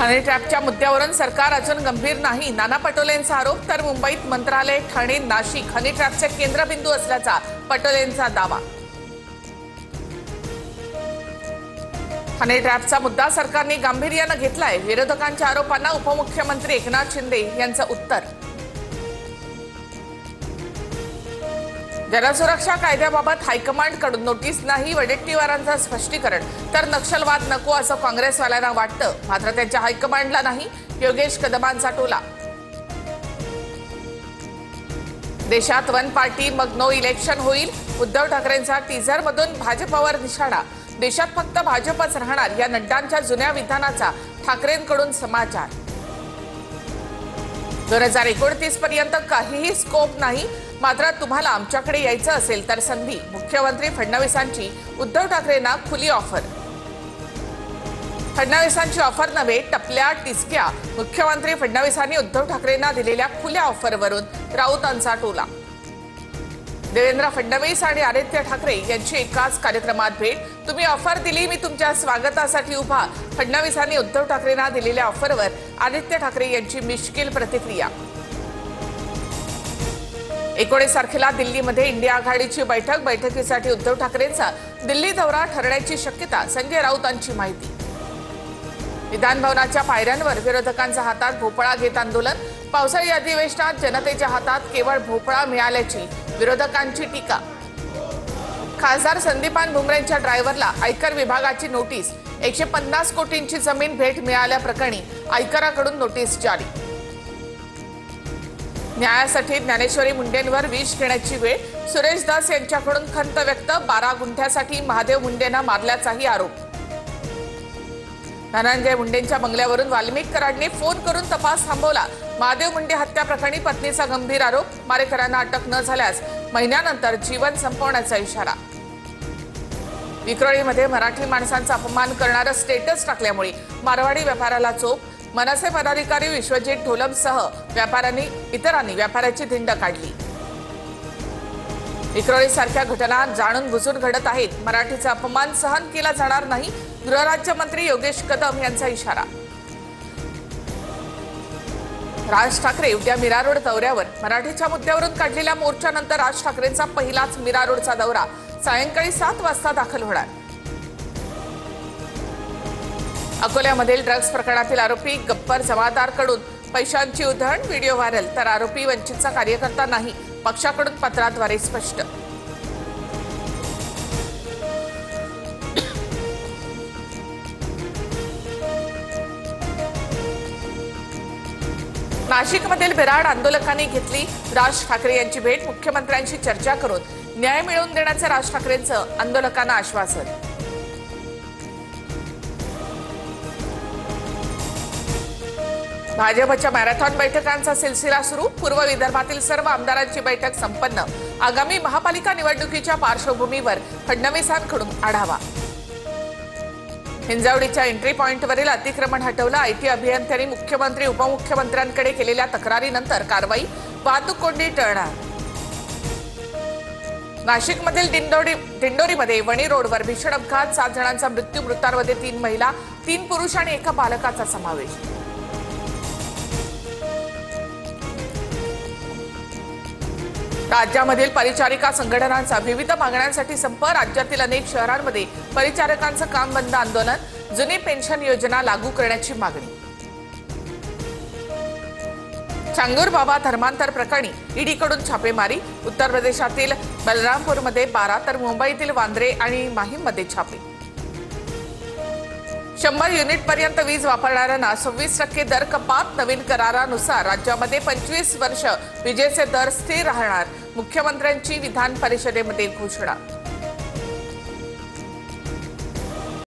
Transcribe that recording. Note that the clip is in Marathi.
ठाणे ट्रॅपच्या मुद्द्यावरून सरकार अजून गंभीर नाही, नाना पटोलेंचा आरोप. तर मुंबईत मंत्रालय, ठाणे, नाशिक हनी ट्रॅपचे केंद्रबिंदू असल्याचा पटोलेंचा दावा. ठाणे ट्रॅपचा मुद्दा सरकारने गांभीर्याने घेतलाय. विरोधकांच्या आरोपांना उपमुख्यमंत्री एकनाथ शिंदे यांचं उत्तर. जनसुरक्षा कायद्याबाबत हायकमांडकडून नोटीस नाही, वडेट्टीवारांचं स्पष्टीकरण. तर नक्षलवाद नको असं काँग्रेसवाल्यांना वाटतं, मात्र त्यांच्या हायकमांडला नाही, योगेश कदमांचा टोला. देशात वन पार्टी मग नो इलेक्शन होईल, उद्धव ठाकरेंचा टीझरमधून भाजपवर निशाणा. देशात फक्त भाजपच राहणार या नड्डांच्या जुन्या विधानाचा ठाकरेंकडून समाचार. 2029 पर्यंत काहीही स्कोप नाही, मात्र तुम्हाला आमच्याकडे यायचं असेल तर संधी. मुख्यमंत्री फडणवीसांची उद्धव ठाकरेंना खुली ऑफर. फडणवीसांची ऑफर नव्हे, टपल्या टिचक्या. मुख्यमंत्री फडणवीसांनी उद्धव ठाकरेंना दिलेल्या खुल्या ऑफरवरून राऊतांचा टोला. देवेंद्र फडणवीस आणि आदित्य ठाकरे यांची एकाच कार्यक्रमात भेट. तुम्ही ऑफर दिली, मी तुमच्या स्वागतासाठी उभा. फडणवीसांनी उद्धव ठाकरेंना दिलेल्या ऑफरवर आदित्य ठाकरे यांची मिश्कील प्रतिक्रिया. 19 तारखेला दिल्लीमध्ये इंडिया आघाडीची बैठकीसाठी उद्धव ठाकरेंचा दिल्ली दौरा ठरण्याची शक्यता. संजय राऊतांची माहिती. विधान भवनाच्या पायऱ्यांवर विरोधकांच्या हातात भोपळा घेत आंदोलन. पावसाळी अधिवेशनात जनतेच्या हातात केवळ भोपळा मिळाल्याची विरोधकांची टीका. खासदार संदीपान भुमरेंच्या ड्रायव्हरला आयकर विभागाची नोटीस. 150 कोटींची जमीन भेट मिळाल्याप्रकरणी आयकराकडून नोटीस जारी. न्यायासाठी ज्ञानेश्वरी मुंडेंवर विष घेण्याची वेळ. सुरेश दास यांच्याकडून खंत व्यक्त. 12 गुंठ्यासाठी महादेव मुंडेंना मारल्याचाही आरोप. धनंजय मुंडेंच्या बंगल्यावरून वाल्मिक कराडने फोन करून तपास थांबवला. महादेव मुंडे हत्या प्रकरणी पत्नीचा गंभीर आरोप. मारेकरांना अटक न झाल्यास महिन्यानंतर जीवन संपवण्याचा इशारा. विक्रोळीमध्ये मराठी माणसांचा अपमान करणारं स्टेटस टाकल्यामुळे मारवाडी व्यापाऱ्याला चोप. मनसे पदाधिकारी विश्वजित ढोलमसह इतरांनी व्यापाऱ्याची धिंड काढली. विक्रोळीसारख्या घटना जाणून बुजून घडत आहेत. मराठीचा अपमान सहन केला जाणार नाही, गृहराज्यमंत्री योगेश कदम यांचा इशारा. राज ठाकरे उद्या मीरा रोड दौऱ्यावर. मराठीच्या मुद्द्यावरून काढलेल्या मोर्चानंतर राज ठाकरेंचा पहिलाच मीरा रोडचा दौरा. सायंकाळी 7 वाजता दाखल होणार. अकोल्यामधील ड्रग्ज प्रकरणातील आरोपी गब्बर जमादारकडून पैशांची उधळण. Video viral. तर आरोपी वंचितचा कार्यकर्ता नाही, पक्षाकडून पत्राद्वारे स्पष्ट. नाशिकमधील बिराड आंदोलकांनी घेतली राज ठाकरे यांची भेट. मुख्यमंत्र्यांशी चर्चा करून न्याय मिळवून देण्याचं राज ठाकरेंचं आंदोलकांना आश्वासन. भाजपच्या मॅरेथॉन बैठकांचा सिलसिला सुरू. पूर्व विदर्भातील सर्व आमदारांची बैठक संपन्न. आगामी महापालिका निवडणुकीच्या पार्श्वभूमीवर फडणवीसांकडून आढावा. हिंजवडीच्या एंट्री पॉइंटवरील अतिक्रमण हटवलं. आयटी अभियंत्यांनी मुख्यमंत्री उपमुख्यमंत्र्यांकडे केलेल्या तक्रारीनंतर कारवाई. वाहतूक कोंडी टळणार. नाशिकमधील दिंडोरीमध्ये वणी रोडवर भीषण अपघात. 7 जणांचा मृत्यू. मृतांमध्ये 3 महिला, 3 पुरुष आणि 1 बालकाचा समावेश. राज्यामधील परिचारिका संघटनांचा विविध मागण्यांसाठी संप. राज्यातील अनेक शहरांमध्ये परिचारकांचं काम बंद आंदोलन. जुनी पेन्शन योजना लागू करण्याची मागणी. चांगूर बाबा धर्मांतर प्रकरणी ईडीकडून छापेमारी. उत्तर प्रदेशातील बलरामपूरमध्ये 12 तर मुंबईतील वांद्रे आणि माहीममध्ये छापे. 100 युनिटपर्यंत वीज वापरणाऱ्यांना 26% दर कपात. नवीन करारानुसार राज्यामध्ये 25 वर्ष विजेचे दर स्थिर राहणार. मुख्यमंत्र्यांची विधान परिषदेमध्ये घोषणा.